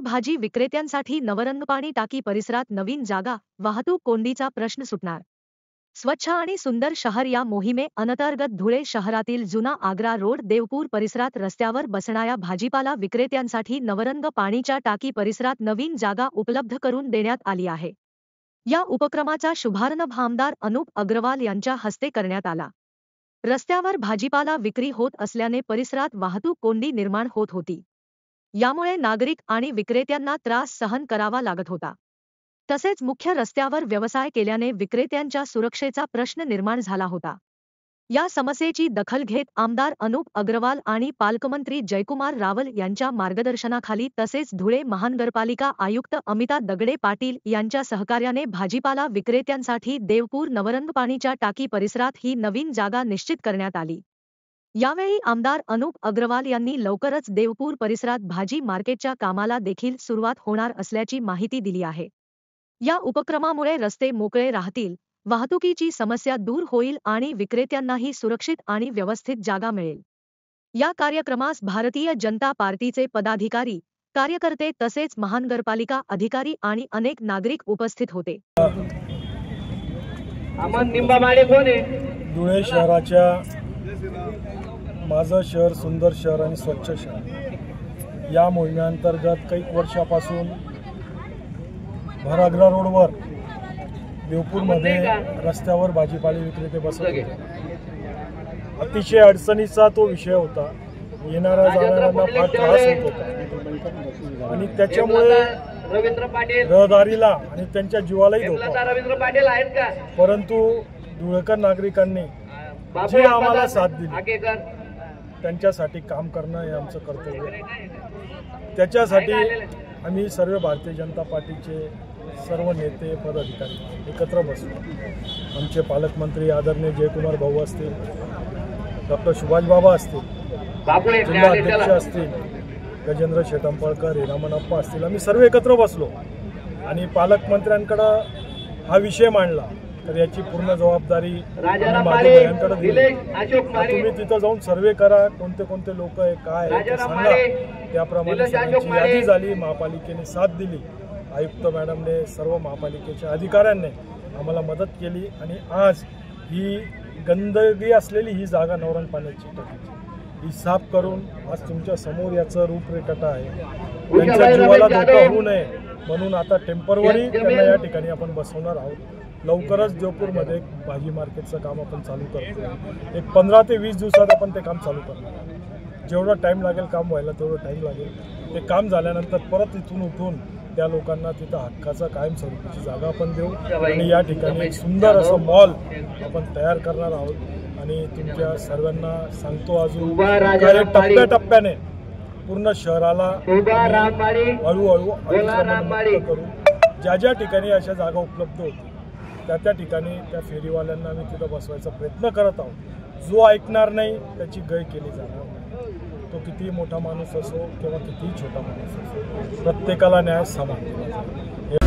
भाजी विक्रेत्यांसाठी नवरंगपाणी टाकी परिसरात नवीन जागा, वाहतूक कोंडीचा प्रश्न सुटणार। स्वच्छ आणि सुंदर शहर या मोहिमे अंतर्गत धुळे शहरातील जुना आग्रा रोड देवपूर परिसरात रस्त्यावर बसणाऱ्या भाजीपाला विक्रेत्यांसाठी नवरंग पाणीच्या टाकी परिसरात नवीन जागा उपलब्ध करून देण्यात आली आहे। या उपक्रमाचा शुभारंभ आमदार अनुप अग्रवाल यांच्या हस्ते करण्यात आला। रस्त्यावर भाजीपाला विक्री होत असल्याने परिसरात वाहतूक कोंडी निर्माण होत होती। यामुळे नागरिक आणि विक्रेत्यांना त्रास सहन करावा लागत होता। तसेच मुख्य रस्त्यावर व्यवसाय केल्याने विक्रेत्यांच्या सुरक्षेचा प्रश्न निर्माण झाला होता। या समस्येची दखल घेत आमदार अनुप अग्रवाल आणि पालकमंत्री जयकुमार रावल यांच्या मार्गदर्शनाखाली तसेच धुळे महानगरपालिका आयुक्त अमिता दगडे पाटील यांच्या सहकार्याने भाजीपाला विक्रेत्यांसाठी देवपूर नवरंगपाणीच्या टाकी परिसरात ही नवीन जागा निश्चित करण्यात आली। यावेळी आमदार अनुप अग्रवाल यांनी लवकरच देवपूर परिसरात भाजी मार्केटच्या कामाला देखील सुरुवात होणार असल्याची माहिती दिली आहे। या उपक्रमामुळे रस्ते मोकळे राहतील, वाहतुकीची समस्या दूर होईल आणि विक्रेत्यांनाही सुरक्षित आणि व्यवस्थित जागा मिळेल। या कार्यक्रमास भारतीय जनता पार्टीचे पदाधिकारी, कार्यकर्ते तसेच महानगरपालिका अधिकारी आणि अनेक नागरिक उपस्थित होते। धुळे शहराच्या माझं शहर सुंदर शहर आणि स्वच्छ शहर या मोहिमेअंतर्गत काही वर्षापासून भराग्रा रोडवर देवपूरमध्ये रस्त्यावर भाजीपाला विक्रेते बसत होते। अतिशय अडचणीचा तो विषय होता। येणाऱ्या जाणाऱ्यांना फार त्रास होत होता आणि त्याच्यामुळे रहदारीला आणि त्यांच्या जीवालाही धोका। परंतु धुळेकर नागरिकांनी जी आम्हाला साथ दिली त्यांच्यासाठी काम करणं हे आमचं कर्तव्य। त्याच्यासाठी आम्ही सर्व भारतीय जनता पार्टीचे सर्व नेते पदाधिकारी एकत्र बसलो। आमचे पालकमंत्री आदरणीय जयकुमार भाऊ असतील, डॉक्टर सुभाष बाबा असतील, जिल्हा अध्यक्ष असतील, गजेंद्र शेटंपळकर, हिरामनप्पा असतील, आम्ही सर्व एकत्र बसलो आणि पालकमंत्र्यांकडे हा विषय मांडला। तर याची पूर्ण जबाबदारी माझ्या बयांकडे दिली। तुम्ही तिथं जाऊन सर्वे करा, कोणते कोणते लोक आहे काय आहे सांगा। त्याप्रमाणे सगळ्यांची यादी झाली, महापालिकेने साथ दिली, आयुक्त मॅडमने सर्व महापालिकेच्या अधिकाऱ्यांनी आम्हाला मदत केली आणि आज ही गंदगी असलेली ही जागा नवरंग पाण्याची टाकीची ही साफ करून आज तुमच्या समोर याचं रूपरेखा आहे। त्यांच्या जीवाला धोका होऊ नये म्हणून आता टेम्पररी त्यांना या ठिकाणी आपण बसवणार आहोत। लवकरच देवपूरमध्ये भाजी मार्केटचं काम आपण चालू करतो। एक 15 ते 20 दिवसात आपण ते काम चालू करणार। जेवढा टाइम लागेल काम व्हायला तेवढं टाइम लागेल। ते काम झाल्यानंतर परत इथून उठून त्या लोकांना तिथं हक्काचा कायमस्वरूपीची जागा आपण देऊ आणि या ठिकाणी एक सुंदर असं मॉल आपण तयार करणार आहोत। आणि तुमच्या सर्वांना सांगतो अजून टप्प्याटप्प्याने पूर्ण शहराला हळूहळू अतिक्रमणमुक्त करू। ज्या ज्या ठिकाणी अशा जागा उपलब्ध होतील त्या ठिकाणी त्या फेरीवाल्यांना आम्ही तिथं बसवायचा प्रयत्न करत आहोत। जो ऐकणार नाही त्याची गय केली जाणार नाही। तो कितीही मोठा माणूस असो किंवा कितीही छोटा माणूस असो, प्रत्येकाला न्याय समान।